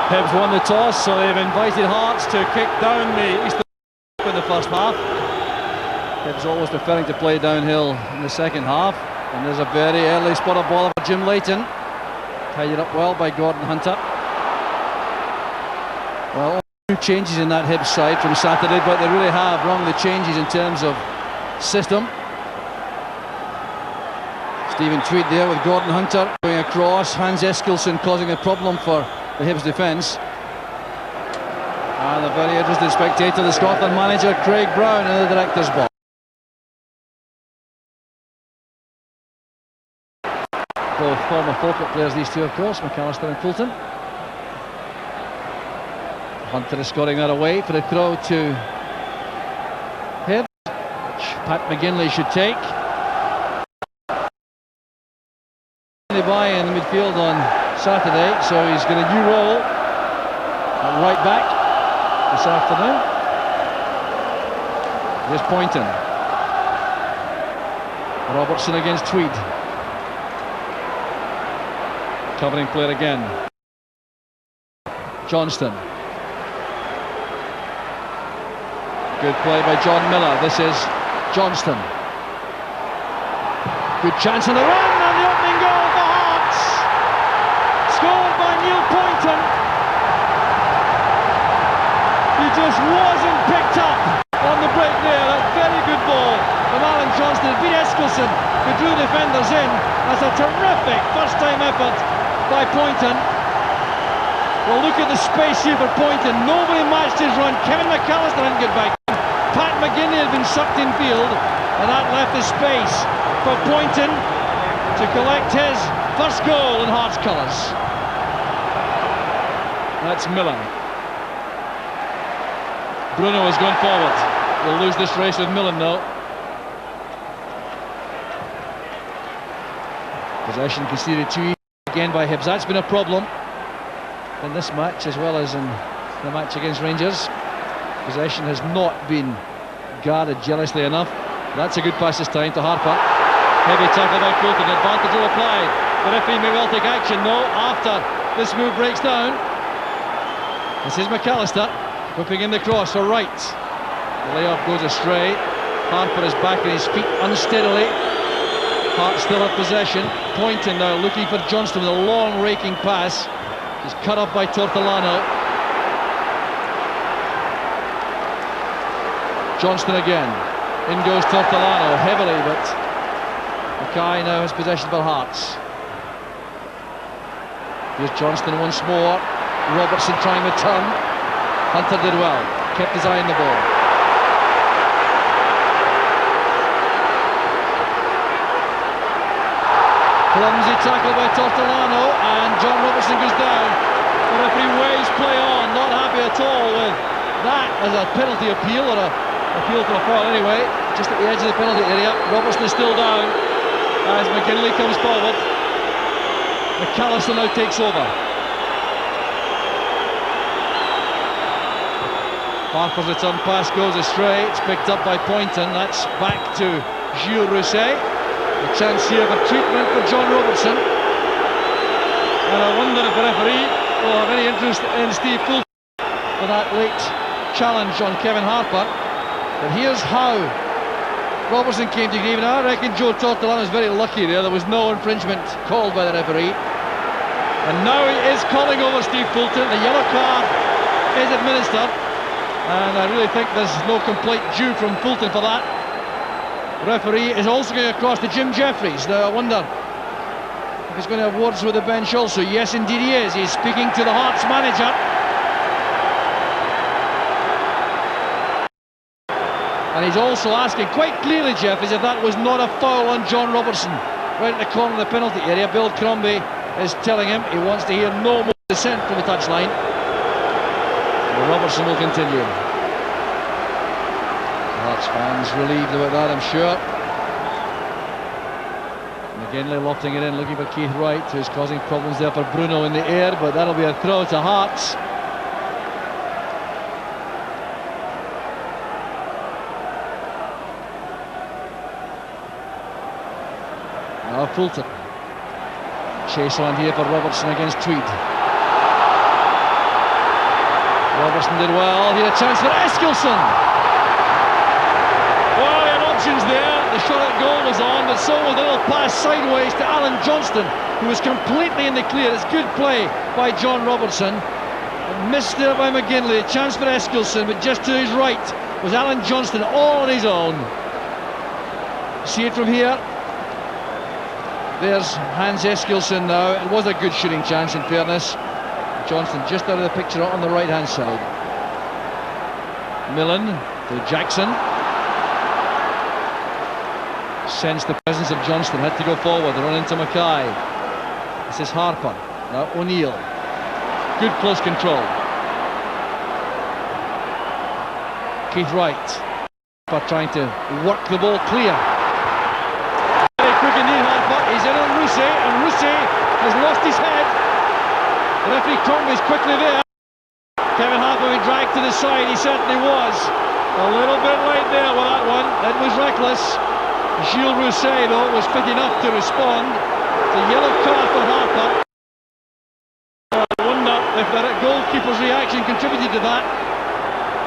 Hibs won the toss, so they've invited Hearts to kick down the Eastern in the first half. Hibs always preferring to play downhill in the second half. And there's a very early spot of ball for Jim Leighton. Tied up well by Gordon Hunter. Well, two changes in that Hibs side from Saturday, but they really have rung the changes in terms of system. Stephen Tweed there with Gordon Hunter going across. Hans Eskilsson causing a problem for the Hibs defence. And a very interested spectator, the Scotland manager Craig Brown in the director's box. Both former Falkirk players, these two of course, McAllister and Fulton. Hunter is scoring that away for the throw to Hibs, which Pat McGinley should take. By in the midfield on Saturday, so he's got a new role at right back this afternoon. Here's Poynton. Robertson against Tweed. Covering player again. Johnston. Good play by John Miller. This is Johnston. Good chance on the run, and the opening goal for Hearts. Scored by Neil Poynton. He just wasn't picked up on the break there. A very good ball from Alan Johnston. Beat Eskilsson, who drew defenders in. That's a terrific first-time effort by Poynton. Well, look at the space here for Poynton. Nobody matched his run. Kevin McAllister didn't get back. Pat McGinley had been sucked in field, and that left the space for Poynton to collect his first goal in Hearts colours. That's Miller. Bruno has gone forward. We'll lose this race with Millen now. Possession conceded too easy again by Hibs. That's been a problem in this match as well as in the match against Rangers. Possession has not been guarded jealously enough. That's a good pass this time to Harper. Heavy tackle by Fulton. Advantage will apply. The referee may well take action though after this move breaks down. This is McAllister whipping in the cross for Wright. The layoff goes astray. Harper is back on his feet unsteadily. Hart still at possession. Poynton now looking for Johnston with a long raking pass. He's cut off by Tortolano. Johnston again. In goes Tortolano heavily, but Mackay now has possession for Hearts. Here's Johnston once more. Robertson trying the turn. Hunter did well, kept his eye on the ball. Clumsy tackle by Tortolano, and John Robertson goes down. The referee waves play on, not happy at all with that as a penalty appeal, or a appeal for a foul anyway, just at the edge of the penalty area. Robertson is still down as McGinley comes forward. McAllister now takes over. Harper's return pass goes astray. It's picked up by Poynton. That's back to Gilles Rousset. A chance here for treatment for John Robertson. And I wonder if the referee will have any interest in Steve Fulton for that late challenge on Kevin Harper. But here's how Robertson came to grief. And I reckon Joe Tortolano is very lucky there. There was no infringement called by the referee. And now he is calling over Steve Fulton. The yellow card is administered. And I really think there's no complaint due from Fulton for that. The referee is also going across to Jim Jeffries. Now I wonder if he's going to have words with the bench also. Yes, indeed he is. He's speaking to the Hearts manager. And he's also asking quite clearly, Jeffries, if that was not a foul on John Robertson. Right at the corner of the penalty area. Bill Crombie is telling him he wants to hear no more dissent from the touchline. Robertson will continue. Hearts fans relieved about that, I'm sure. McGinley lofting it in, looking for Keith Wright, who's causing problems there for Bruno in the air, but that'll be a throw to Hearts. Now Fulton. Chase on here for Robertson against Tweed. Robertson did well. He had a chance for Eskilsson. Well, he had options there. The shot at goal was on, but so was a little pass sideways to Alan Johnston, who was completely in the clear. It's good play by John Robertson. Missed there by McGinley. A chance for Eskilsson, but just to his right was Alan Johnston, all on his own. See it from here. There's Hans Eskilsson now. It was a good shooting chance, in fairness. Johnston just out of the picture on the right-hand side. Millen to Jackson. Sensed the presence of Johnston, had to go forward, run into Mackay. This is Harper, now O'Neill. Good close control. Keith Wright, trying to work the ball clear. Very quick indeed, Harper. He's in on Rousset, and Rousset has lost his head. The referee Crombie's quickly there. Kevin Harper being dragged to the side, he certainly was. A little bit late there with that one. It was reckless. Gilles Rousset, though, was fit enough to respond. The yellow card for Harper. I wonder if the goalkeeper's reaction contributed to that.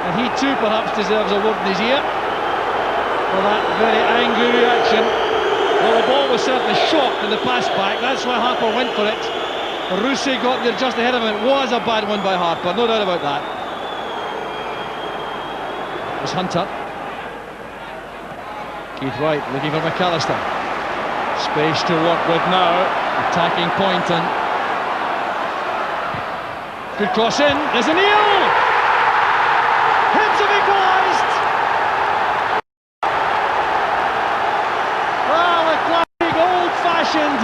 And he too perhaps deserves a word in his ear for that very angry reaction. Well, the ball was certainly short in the pass back. That's why Harper went for it. Rousset got there just ahead of him. It was a bad one by Harper, no doubt about that. It was Hunter. Keith Wright looking for McAllister. Space to work with now. Attacking Poynton. Good cross in. There's O'Neill! Hibs have equalised! Ah, the classic old-fashioned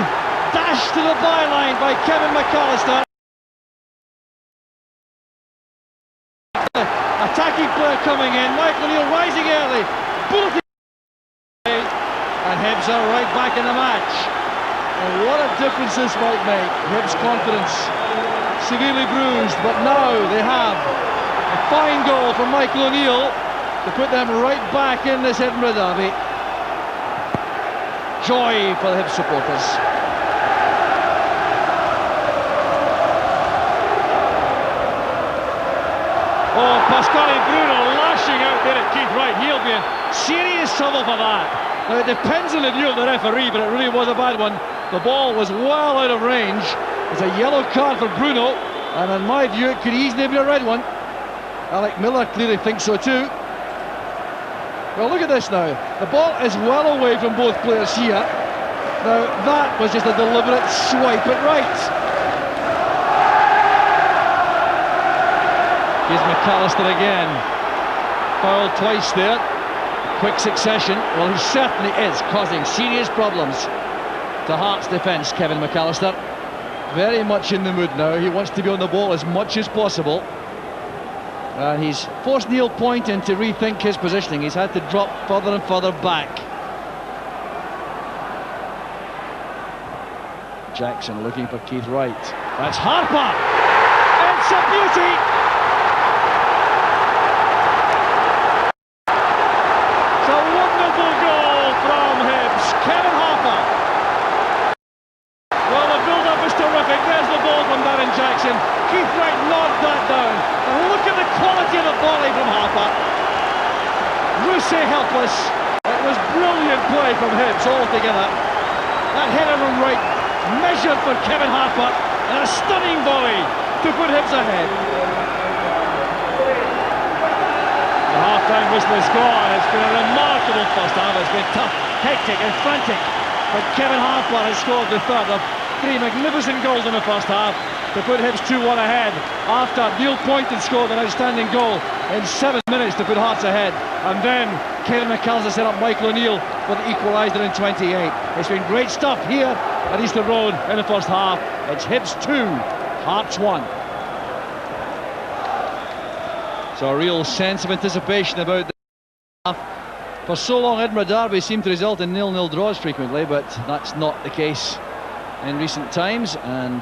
dash to the byline by Kevin McAllister. Attacking player coming in. Michael O'Neill rising early. Bulletin. And Hibs are right back in the match. And what a difference this might make. Hibs' confidence severely bruised, but now they have a fine goal from Michael O'Neill to put them right back in this Edinburgh derby. Joy for the Hibs supporters. Oh, Pasquale Bruno lashing out there at Keith Wright. He'll be in serious trouble for that. Now, it depends on the view of the referee, but it really was a bad one. The ball was well out of range. It's a yellow card for Bruno, and in my view it could easily be a red one. Alec Miller clearly thinks so too. Well, look at this now. The ball is well away from both players here. Now, that was just a deliberate swipe at right. Here's McAllister again. Fouled twice there. Quick succession. Well, he certainly is causing serious problems to Hearts' defence, Kevin McAllister. Very much in the mood now. He wants to be on the ball as much as possible. And he's forced Neil Poynton to rethink his positioning. He's had to drop further and further back. Jackson looking for Keith Wright. That's Harper! It's a beauty! Kevin Harper. Well, the build-up is terrific. There's the ball from Darren Jackson. Keith Wright knocked that down. And look at the quality of the volley from Harper. Rousset helpless. It was brilliant play from Hibs altogether. That header from Wright measured for Kevin Harper, and a stunning volley to put Hibs ahead. The half-time whistle is gone. It's been a remarkable first half. It's been tough, hectic and frantic, but Kevin Harper has scored the third of three magnificent goals in the first half to put Hibs 2-1 ahead, after Neil Poynton scored an outstanding goal in 7 minutes to put Hearts ahead, and then Kevin McAllister set up Michael O'Neill for the equaliser in 28. It's been great stuff here at Easter Road in the first half. It's Hibs 2, Hearts 1. So a real sense of anticipation about the half. For so long, Edinburgh derby seemed to result in 0-0 draws frequently, but that's not the case in recent times, and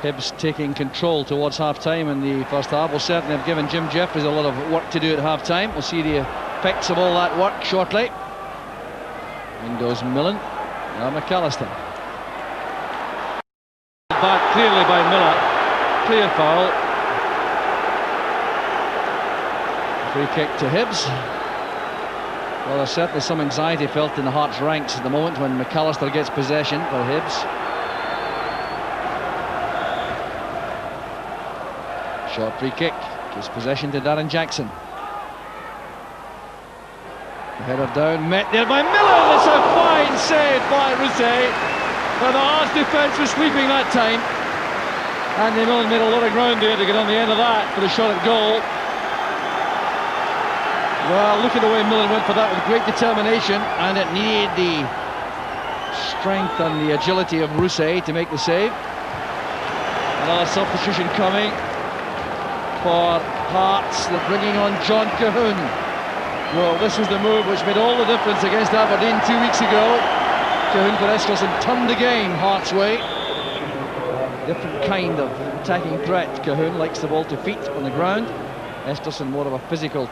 Hibs taking control towards half-time in the first half will certainly have given Jim Jeffries a lot of work to do at half-time. We'll see the effects of all that work shortly. In goes Millen. Now McAllister. Back clearly by Miller. Clear foul. Free kick to Hibs. Well, there's certainly some anxiety felt in the Hearts ranks at the moment when McAllister gets possession for Hibs. Short free kick, gives possession to Darren Jackson. The header down, met there by Miller. That's a fine save by Rousset. But the Hearts defence was sweeping that time. Andy Millen made a lot of ground there to get on the end of that for the shot at goal. Well, look at the way Millen went for that with great determination, and it needed the strength and the agility of Rousset to make the save. Another substitution coming for Hearts. They're bringing on John Cahoon. Well, this was the move which made all the difference against Aberdeen 2 weeks ago. Cahoon for Eskilsson turned the game Hearts' way. Different kind of attacking threat. Cahoon likes the ball to feet on the ground. Eskilsson more of a physical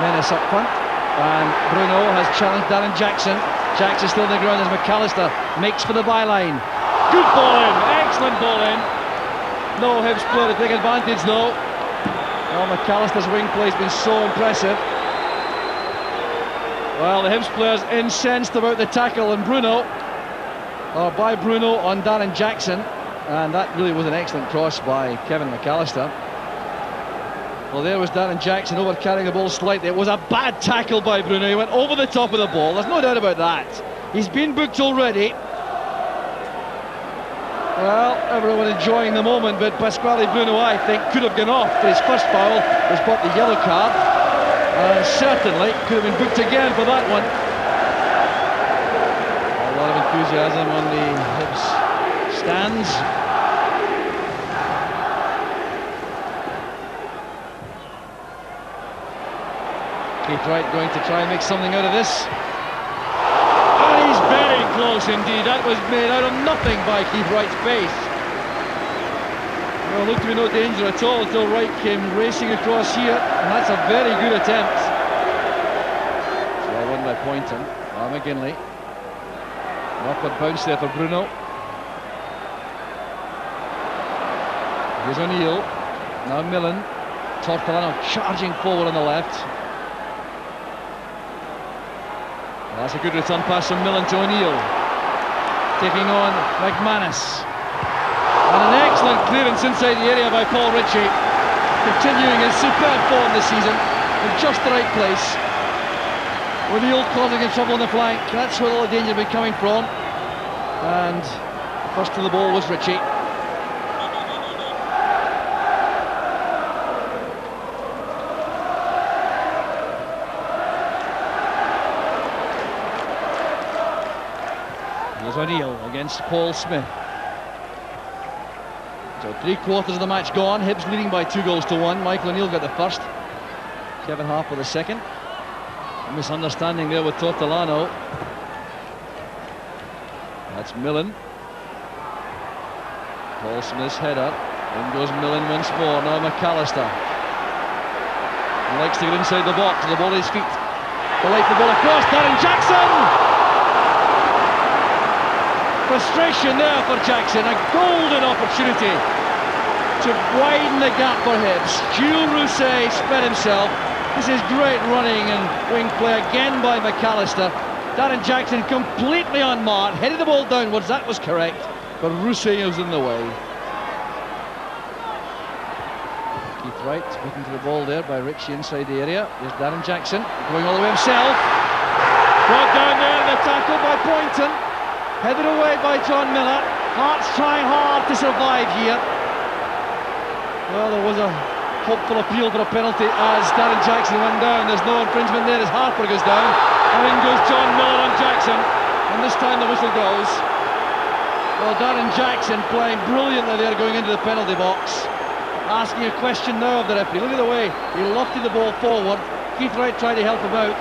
menace up front. And Bruno has challenged Darren Jackson. Jackson still on the ground as McAllister makes for the byline. Good ball in, excellent ball in. No Hibs player to take advantage though. Well, McAllister's wing play has been so impressive. Well, the Hibs players incensed about the tackle on Bruno, or by Bruno on Darren Jackson, and that really was an excellent cross by Kevin McAllister. Well, there was Darren Jackson over carrying the ball slightly. It was a bad tackle by Bruno. He went over the top of the ball. There's no doubt about that. He's been booked already. Well, everyone enjoying the moment, but Pasquale Bruno, I think, could have gone off for his first foul, was bought the yellow card, and certainly could have been booked again for that one. A lot of enthusiasm on the Hibs stands. Keith Wright going to try and make something out of this. And he's very close indeed. That was made out of nothing by Keith Wright's pace. Well, looked to be no danger at all until Wright came racing across here, and that's a very good attempt. So well won by Poynton. McGinley. An upward bounce there for Bruno. Here's O'Neill. Now Millen. Tortolano charging forward on the left. That's a good return pass from Millen to O'Neill. Taking on McManus. And an excellent clearance inside the area by Paul Ritchie. Continuing his superb form this season in just the right place. O'Neill causing him trouble on the flank. That's where all the danger will be coming from. And first to the ball was Ritchie. O'Neill against Paul Smith. So 3/4 of the match gone. Hibs leading by 2-1. Michael O'Neill got the first. Kevin Harper the second. A misunderstanding there with Tortolano. That's Millen. Paul Smith's header. In goes Millen once more. Now McAllister. He likes to get inside the box. The ball at his feet. To light the ball across. Darren Jackson. Frustration there for Jackson, a golden opportunity to widen the gap for Hibs. Jules Rousset spread himself. This is great running and wing play again by McAllister. Darren Jackson completely unmarked, headed the ball downwards, that was correct, but Rousset was in the way. Keith Wright looking to the ball there by Ritchie inside the area. There's Darren Jackson going all the way himself. Brought down there in the tackle by Poynton. Headed away by John Miller. Hearts trying hard to survive here. Well, there was a hopeful appeal for a penalty as Darren Jackson went down. There's no infringement there as Harper goes down. And in goes John Miller on Jackson. And this time the whistle goes. Well, Darren Jackson playing brilliantly there going into the penalty box. Asking a question now of the referee. Look at the way he lofted the ball forward. Keith Wright tried to help him out.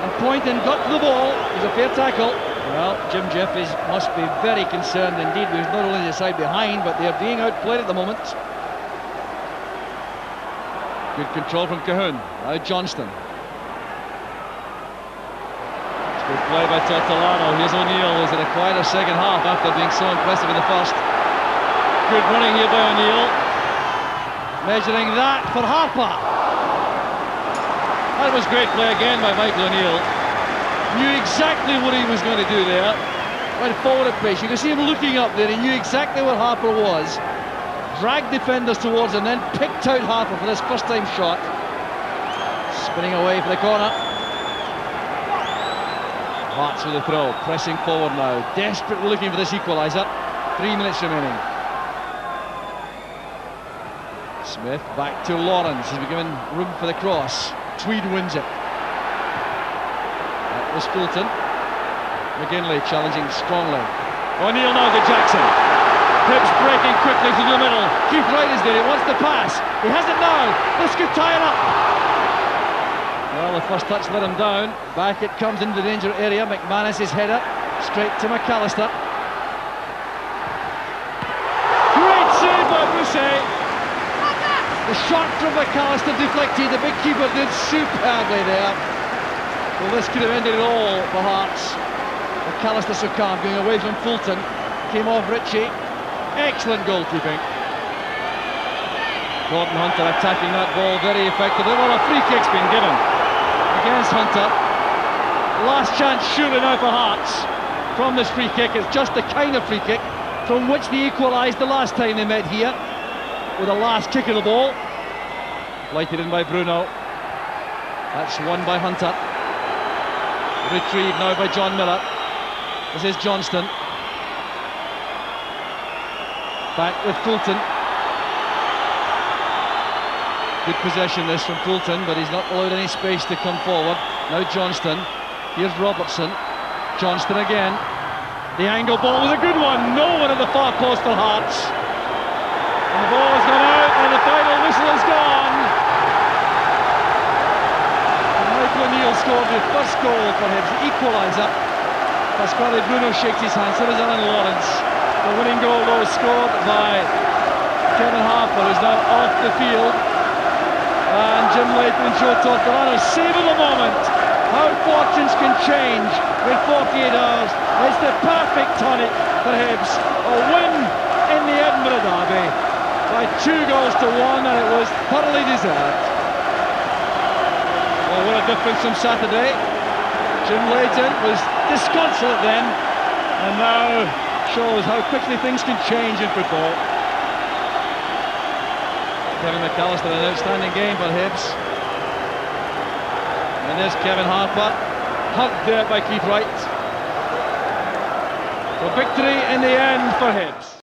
And Poynton got to the ball. It was a fair tackle. Well, Jim Jeffries must be very concerned indeed with not only the side behind, but they're being outplayed at the moment. Good control from Cahoon. Now Johnston. It's good play by Tortolano. Here's O'Neill, who's in a quieter second half after being so impressive in the first. Good running here by O'Neill. Measuring that for Harper. That was great play again by Michael O'Neill. Knew exactly what he was going to do there. Went forward at pace. You can see him looking up there. He knew exactly where Harper was. Dragged defenders towards him, then picked out Harper for this first time shot. Spinning away for the corner. Hearts with the throw, pressing forward now. Desperately looking for this equaliser. 3 minutes remaining. Smith back to Lawrence. He's been given room for the cross. Tweed wins it. That was Fulton. McGinley challenging strongly. O'Neill now to Jackson. Hibs breaking quickly through the middle. Keith Wright is there, he wants the pass. He has it now. This could tie it up. Well, the first touch let him down. Back it comes into the danger area. McManus is header straight to McAllister. Great save by Brousset. The shot from McAllister deflected. The big keeper did superbly there. Well, this could have ended it all for Hearts. McAllister so calm, going away from Fulton. Came off Ritchie. Excellent goalkeeping. Gordon Hunter attacking that ball very effectively. Well, a free kick's been given against Hunter. Last chance surely now for Hearts from this free kick. It's just the kind of free kick from which they equalised the last time they met here, with the last kick of the ball. Lighted in by Bruno. That's won by Hunter. Retrieved now by John Miller. This is Johnston. Back with Fulton. Good possession this from Fulton, but he's not allowed any space to come forward. Now Johnston. Here's Robertson. Johnston again. The angle ball was a good one. No one at the far post for Hearts. And the ball has gone out and the final whistle is gone. And Michael O'Neill scored the first goal for Hibs, the equaliser. Pasquale Bruno shakes his hand, so does Alan Lawrence. The winning goal though scored by Kevin Harper, who's now off the field. And Jim Layton and Joe Tortolano saving the moment. How fortunes can change in 48 hours. It's the perfect tonic for Hibs. A win in the Edinburgh derby by 2-1, and it was thoroughly deserved. Well, what a difference from Saturday. Jim Layton was disconsolate then, and now shows how quickly things can change in football. Kevin McAllister, an outstanding game for Hibs. And there's Kevin Harper, hugged there by Keith Wright. So victory in the end for Hibs.